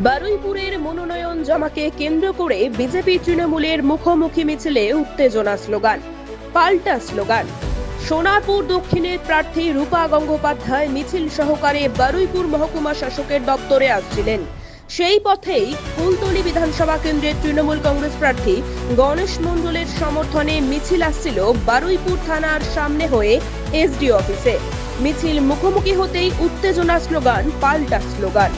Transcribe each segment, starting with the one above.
বারুইপুরের মনোনয়ন জমাকে কেন্দ্র করে বিজেপি তৃণমূলের মুখোমুখি মিছিলে উত্তেজনা, স্লোগান, পাল্টা স্লোগান। সোনারপুর দক্ষিণের প্রার্থী রূপা গঙ্গোপাধ্যায় মিছিল সহকারে বারুইপুর মহকুমা শাসকের দপ্তরে আসছিলেন। সেই পথেই কুলতলি বিধানসভা কেন্দ্রের তৃণমূল কংগ্রেস প্রার্থী গণেশ মণ্ডলের সমর্থনে মিছিল আসছিল বারুইপুর থানার সামনে হয়ে এসডি অফিসে। মিছিল মুখোমুখি হতেই উত্তেজনা, স্লোগান, পাল্টা স্লোগান।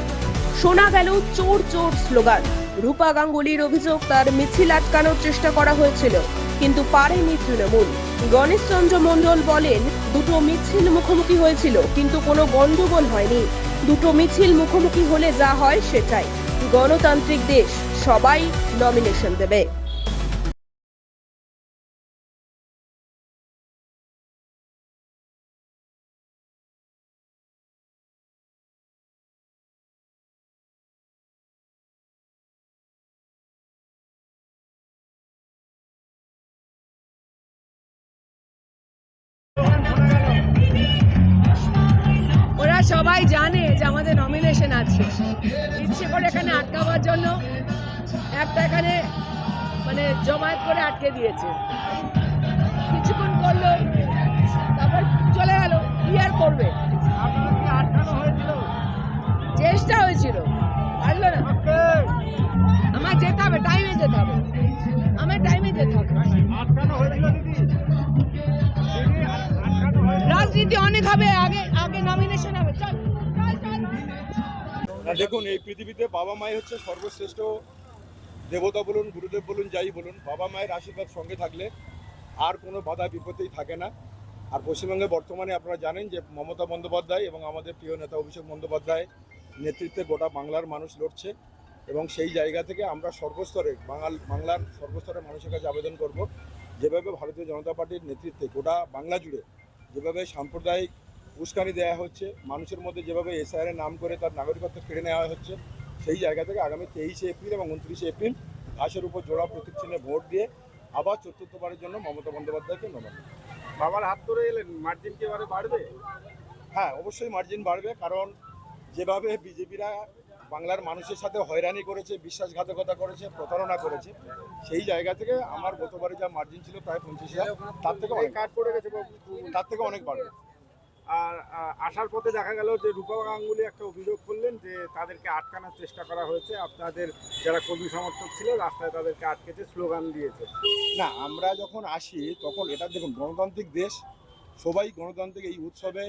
শোনা গেল চোর চোর স্লোগান। রূপা গাঙ্গুলির অভিযোগ, তার মিছিল আটকানোর চেষ্টা করা হয়েছিল, কিন্তু পারেনি তৃণমূল। গণেশ চন্দ্র মণ্ডল বলেন, দুটো মিছিল মুখোমুখি হয়েছিল, কিন্তু কোনো গন্ডগোল হয়নি। দুটো মিছিল মুখোমুখি হলে যা হয় সেটাই। গণতান্ত্রিক দেশ, সবাই নমিনেশন দেবে। ওরা সবাই জানে যে আমাদের নমিনেশন আছে, ইচ্ছে করে এখানে আটকাবার জন্য একটা এখানে মানে জমায়েত করে আটকে দিয়েছে। কিছুক্ষণ করলো, তারপর চলে গেল। কি আর করবে? চেষ্টা হয়েছিল, পারলো না। আমার যেতে হবে, টাইমে যেতে হবে, আমার টাইমে যেতে হবে। রাজনীতি অনেক হবে, আগে আগে নমিনেশন হবে। চল দেখুন, এই পৃথিবীতে বাবা মাই হচ্ছে সর্বশ্রেষ্ঠ দেবতা বলুন, গুরুদেব বলুন, যাই বলুন, বাবা মায়ের আশীর্বাদ সঙ্গে থাকলে আর কোনো বাধা বিপত্তিই থাকে না। আর পশ্চিমবঙ্গে বর্তমানে আপনারা জানেন যে মমতা বন্দ্যোপাধ্যায় এবং আমাদের প্রিয় নেতা অভিষেক বন্দ্যোপাধ্যায় নেতৃত্বে গোটা বাংলার মানুষ লড়ছে, এবং সেই জায়গা থেকে আমরা সর্বস্তরে বাংলার সর্বস্তরের মানুষের কাছে আবেদন করব, যেভাবে ভারতীয় জনতা পার্টির নেতৃত্বে গোটা বাংলা জুড়ে যেভাবে সাম্প্রদায়িক উস্কানি দেওয়া হচ্ছে, মানুষের মধ্যে যেভাবে এসআইআর নাম করে তার নাগরিকত্ব কেড়ে নেওয়া হচ্ছে, সেই জায়গা থেকে আগামী 23শে এপ্রিল এবং 29শে এপ্রিল ঘাসের উপর জোড়া প্রতীক চিহ্নে ভোট দিয়ে আবার চতুর্থবারের জন্য মমতা বন্দ্যোপাধ্যায়কে নবান্ন। বাবার হাত ধরে এলেন, মার্জিন কি এবারে বাড়বে? হ্যাঁ, অবশ্যই মার্জিন বাড়বে, কারণ যেভাবে বিজেপিরা বাংলার মানুষের সাথে হয়রানি করেছে, বিশ্বাসঘাতকতা করেছে, প্রতারণা করেছে, সেই জায়গা থেকে আমার গতবারে যা মার্জিন ছিল প্রায় 25,000, তার থেকে অনেক কাট পড়ে গেছে, তার থেকে অনেক বাড়বে। আর আসার পথে দেখা গেল যে রূপা গাঙ্গুলি একটা অভিযোগ করলেন যে তাদেরকে আটকানোর চেষ্টা করা হয়েছে, আপনাদের যারা কর্মী সমর্থক ছিল রাস্তায় তাদেরকে আটকেছে, স্লোগান দিয়েছে। না, আমরা যখন আসি তখন এটা দেখুন, গণতান্ত্রিক দেশ, সবাই গণতান্ত্রিক এই উৎসবে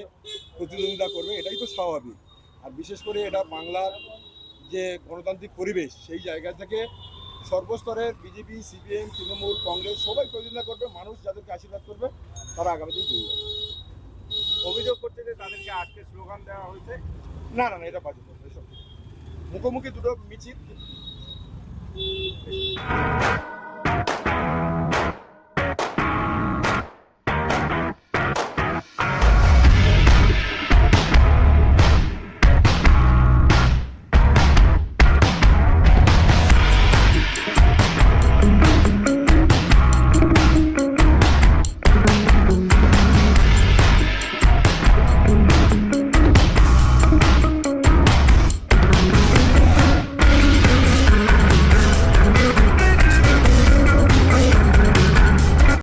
প্রতিদ্বন্দ্বিতা করবে, এটাই তো স্বাভাবিক। আর বিশেষ করে এটা বাংলার যে গণতান্ত্রিক পরিবেশ, সেই জায়গা থেকে সর্বস্তরের বিজেপি, সিপিএম, তৃণমূল, কংগ্রেস সবাই প্রতিদ্বন্দ্বিতা করবে। মানুষ যাদেরকে আশীর্বাদ করবে তারা আগামীতেই জয়ী হবে। অভিযোগ করছে যে তাদেরকে আটকে স্লোগান দেওয়া হয়েছে। না না না, এটা বাজে কথা, এসব মুখোমুখি দুটো মিছিল।